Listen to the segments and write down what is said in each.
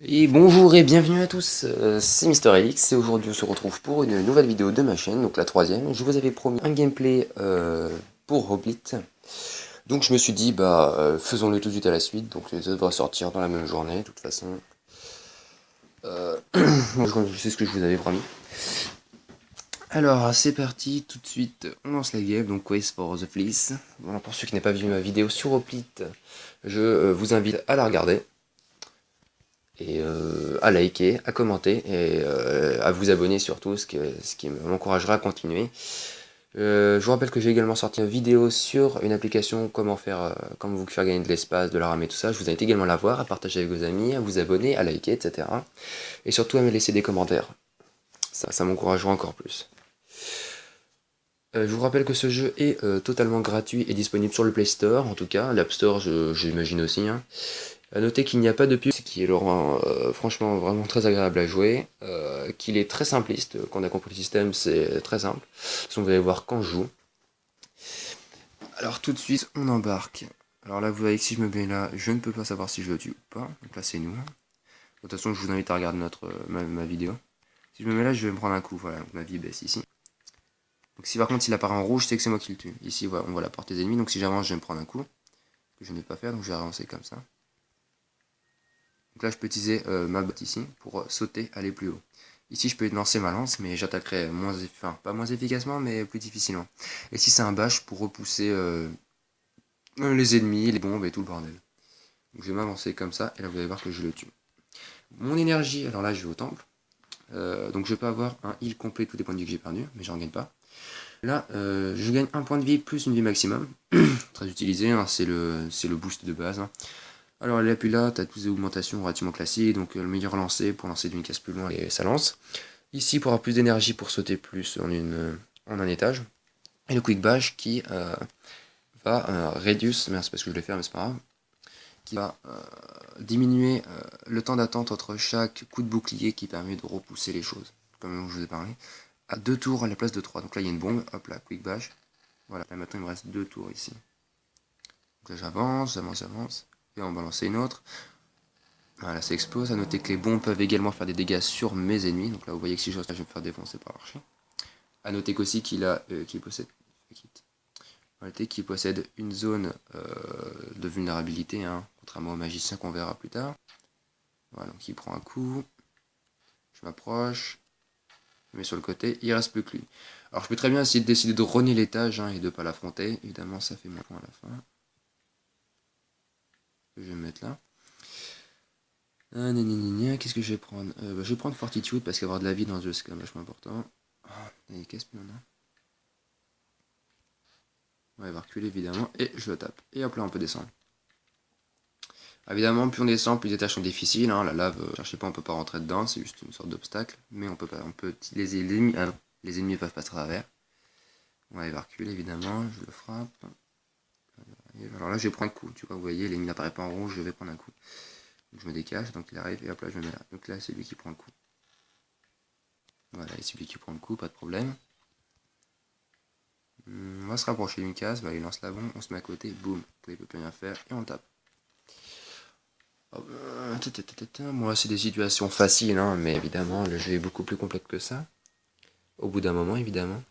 Et bonjour et bienvenue à tous, c'est MrX et aujourd'hui on se retrouve pour une nouvelle vidéo de ma chaîne, donc la troisième. Je vous avais promis un gameplay pour Hoplite, donc je me suis dit faisons-le tout de suite à la suite, donc ça devrait sortir dans la même journée de toute façon. Moi je sais ce que je vous avais promis. Alors c'est parti, tout de suite on lance la game, donc Quest for the Fleece. Voilà, pour ceux qui n'ont pas vu ma vidéo sur Hoplite, je vous invite à la regarder. Et à liker, à commenter et à vous abonner surtout, ce qui m'encouragera à continuer. Je vous rappelle que j'ai également sorti une vidéo sur une application comment vous faire gagner de l'espace, de la RAM et tout ça. Je vous invite également à la voir, à partager avec vos amis, à vous abonner, à liker, etc. Et surtout à me laisser des commentaires. Ça m'encouragera encore plus. Je vous rappelle que ce jeu est totalement gratuit et disponible sur le Play Store, en tout cas. L'App Store, j'imagine aussi, hein. A noter qu'il n'y a pas de pub, ce qui le rend franchement vraiment très agréable à jouer, qu'il est très simpliste, quand on a compris le système c'est très simple. De toute façon vous allez voir quand je joue. Alors tout de suite on embarque. Alors là vous voyez que si je me mets là, je ne peux pas savoir si je le tue ou pas, donc là c'est nous. De toute façon je vous invite à regarder ma vidéo. Si je me mets là je vais me prendre un coup, voilà, donc ma vie baisse ici. Donc si par contre il apparaît en rouge c'est que c'est moi qui le tue. Ici voilà, on voit la portée des ennemis, donc si j'avance je vais me prendre un coup, que je ne vais pas faire, donc je vais avancer comme ça. Donc là, je peux utiliser ma botte ici pour sauter, aller plus haut. Ici, je peux lancer ma lance, mais j'attaquerai pas moins efficacement, mais plus difficilement. Et si c'est un bash pour repousser les ennemis, les bombes et tout le bordel. Donc je vais m'avancer comme ça, et là, vous allez voir que je le tue. Mon énergie, alors là, je vais au temple. Donc je peux avoir un heal complet tous les points de vie que j'ai perdu, mais j'en gagne pas. Là, je gagne un point de vie plus une vie maximum. Très utilisé, hein, c'est le boost de base. Hein. Alors là, puis là, tu as toutes les augmentations relativement classiques, donc le meilleur lancer pour lancer d'une case plus loin et ça lance. Ici, pour avoir plus d'énergie pour sauter plus en un étage. Et le quick bash qui va reduce, merde, c'est parce que je l'ai fait, mais c'est pas grave, qui va diminuer le temps d'attente entre chaque coup de bouclier qui permet de repousser les choses, comme je vous ai parlé, à 2 tours à la place de 3. Donc là, il y a une bombe, hop là, quick bash. Voilà, là maintenant il me reste 2 tours ici. Donc là, j'avance, et on va lancer une autre. Voilà, ça explose. A noter que les bombes peuvent également faire des dégâts sur mes ennemis. Donc là, vous voyez que si je reste là, je vais me faire défoncer par l'archer. A noter qu'aussi qu'il possède une zone de vulnérabilité, hein, contrairement au magicien qu'on verra plus tard. Voilà, donc il prend un coup. Je m'approche. Je mets sur le côté. Il reste plus que lui. Alors je peux très bien essayer de décider de runner l'étage hein, et de ne pas l'affronter. Évidemment, ça fait moins points à la fin. Je vais me mettre là. Qu'est-ce que je vais prendre Je vais prendre Fortitude parce qu'avoir de la vie dans ce jeu c'est quand même vachement important. Et qu'est-ce qu'il y en a? On va reculer évidemment et je le tape. Et hop là on peut descendre. Évidemment plus on descend plus les tâches sont difficiles. Hein. La lave, cherchez pas, on peut pas rentrer dedans, c'est juste une sorte d'obstacle. Mais on peut pas. Les ennemis peuvent passer à travers. On va reculer évidemment, je le frappe. Alors là je vais prendre un coup, tu vois, vous voyez, l'ennemi n'apparaît pas en rouge, je vais prendre un coup. Donc je me décache, donc il arrive et hop là je me mets là. Donc là c'est lui qui prend le coup. Voilà, et c'est lui qui prend le coup, pas de problème. On va se rapprocher d'une case, il lance la bombe, on se met à côté, boum, il peut plus rien faire, et on tape. Bon là c'est des situations faciles, hein, mais évidemment le jeu est beaucoup plus complexe que ça. Au bout d'un moment évidemment.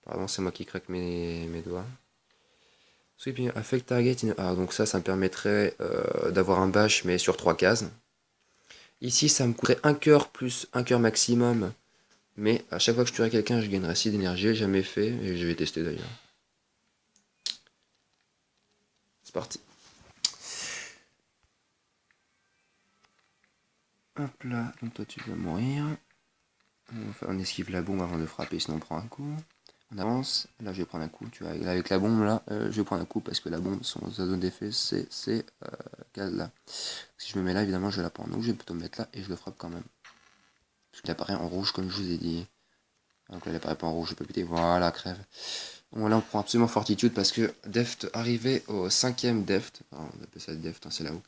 Pardon, c'est moi qui craque mes doigts. Sweep affect target. Ah, donc ça me permettrait d'avoir un bash mais sur 3 cases. Ici ça me coûterait un cœur plus un cœur maximum. Mais à chaque fois que je tuerai quelqu'un, je gagnerai 6 d'énergie. J'ai jamais fait et je vais tester d'ailleurs. C'est parti. Hop là, donc toi tu vas mourir. On esquive la bombe avant de frapper, sinon on prend un coup. On avance, là je vais prendre un coup, tu vois, avec la bombe là, je vais prendre un coup parce que la bombe, sa zone d'effet, c'est case là. Si je me mets là, évidemment, je vais la prendre. Donc je vais plutôt me mettre là et je le frappe quand même. Parce qu'il apparaît en rouge comme je vous ai dit. Donc là il apparaît pas en rouge, je peux péter, voilà, crève. Bon là on prend absolument fortitude parce que Deft arrivé au 5ème Deft, enfin, on appelle ça Deft, hein, c'est là-haut.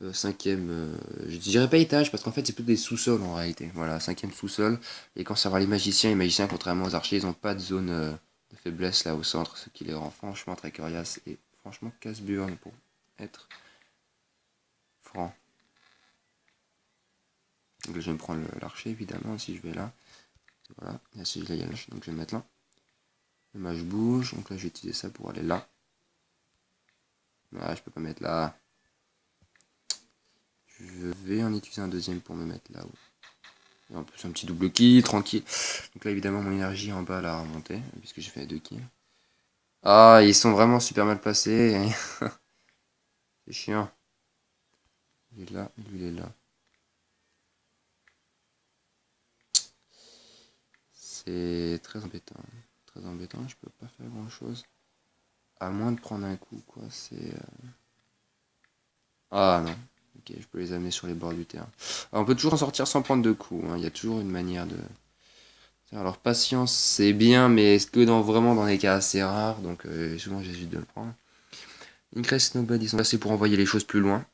5ème, je dirais pas étage parce qu'en fait c'est plutôt des sous-sols en réalité. Voilà, 5ème sous-sol. Et quand ça va les magiciens contrairement aux archers, ils n'ont pas de zone faiblesse là au centre, ce qui les rend franchement très coriaces et franchement casse-burne pour être franc. Donc là, je vais me prendre l'archer évidemment si je vais là. Voilà, et si là il y a l'archer, donc je vais me mettre là. Le mage bouge, donc là je vais utiliser ça pour aller là. Ah, je peux pas mettre là. Je vais en utiliser un deuxième pour me mettre là-haut. Et en plus un petit double kill, tranquille. Donc là évidemment mon énergie en bas elle a remonté, puisque j'ai fait 2 kills. Ah, ils sont vraiment super mal placés. C'est chiant. Il est là, lui il est là. C'est très embêtant. Très embêtant, je peux pas faire grand chose. À moins de prendre un coup, quoi. C'est. Ah non. Ok, je peux les amener sur les bords du terrain. Alors, on peut toujours en sortir sans prendre de coups. Hein. Il y a toujours une manière de. Alors, patience, c'est bien, mais est-ce que vraiment dans des cas assez rares, donc souvent j'hésite de le prendre. Increase Snowball, ils sont passés pour envoyer les choses plus loin.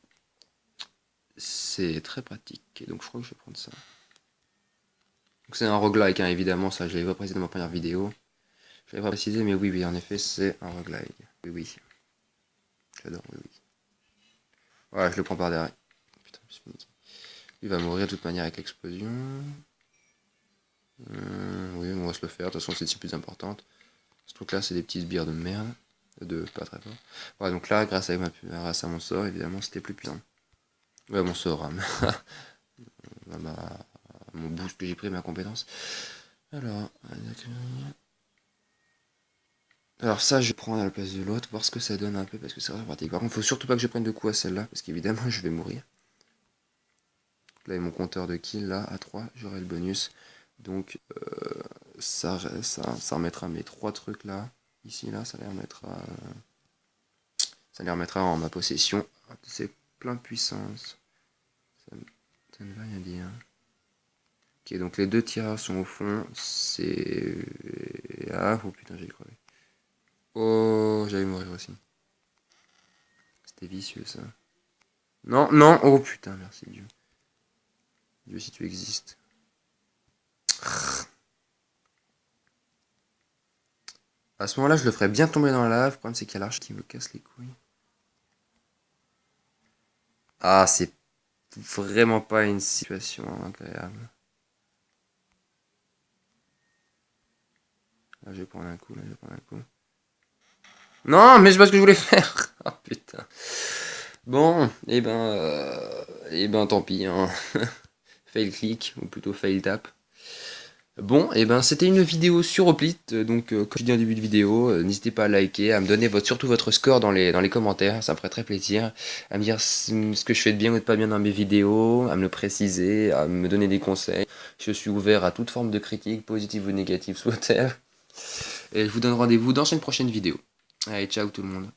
C'est très pratique, donc je crois que je vais prendre ça. Donc c'est un roguelike, hein, évidemment, ça je l'avais pas précisé dans ma première vidéo. Je l'avais pas précisé, mais oui, en effet, c'est un roguelike. Oui. J'adore, oui. Voilà, je le prends par derrière. Putain, je suis fini. Il va mourir de toute manière avec l'explosion. Oui, on va se le faire, de toute façon c'est plus importante. Ce truc là c'est des petits sbires de merde. De pas très fort. Ouais, donc là, grâce à mon sort, évidemment, c'était plus puissant. Ouais, mon sort, hein. Mon boost que j'ai pris, ma compétence. Alors ça, je vais prendre à la place de l'autre, voir ce que ça donne un peu, parce que c'est vraiment pratique. Par contre, faut surtout pas que je prenne de coups à celle-là, parce qu'évidemment, je vais mourir. Là, et mon compteur de kill, là, à 3, j'aurai le bonus. Donc, ça remettra mes 3 trucs là. Ici, là, ça les remettra en ma possession. C'est plein de puissance. Ça ne veut rien dire. Ok, donc les 2 tireurs sont au fond. C'est... Ah, oh putain, j'ai crevé. Oh, j'allais mourir aussi. C'était vicieux, ça. Non, oh putain, merci Dieu. Dieu, si tu existes. À ce moment-là, je le ferais bien tomber dans la lave. Le problème, c'est qu'il y a l'arche qui me casse les couilles. Ah, c'est vraiment pas une situation agréable. Là, je vais prendre un coup, Non, mais c'est pas ce que je voulais faire. Ah, putain. Bon, et ben tant pis. Hein. Fail click, ou plutôt fail tap. Bon, et ben c'était une vidéo sur Hoplite, donc comme je dis en début de vidéo, n'hésitez pas à liker, à me donner surtout votre score dans les commentaires, ça me ferait très plaisir, à me dire ce que je fais de bien ou de pas bien dans mes vidéos, à me le préciser, à me donner des conseils. Je suis ouvert à toute forme de critique, positive ou négative soit-elle. Et je vous donne rendez-vous dans une prochaine vidéo. Allez, ciao tout le monde.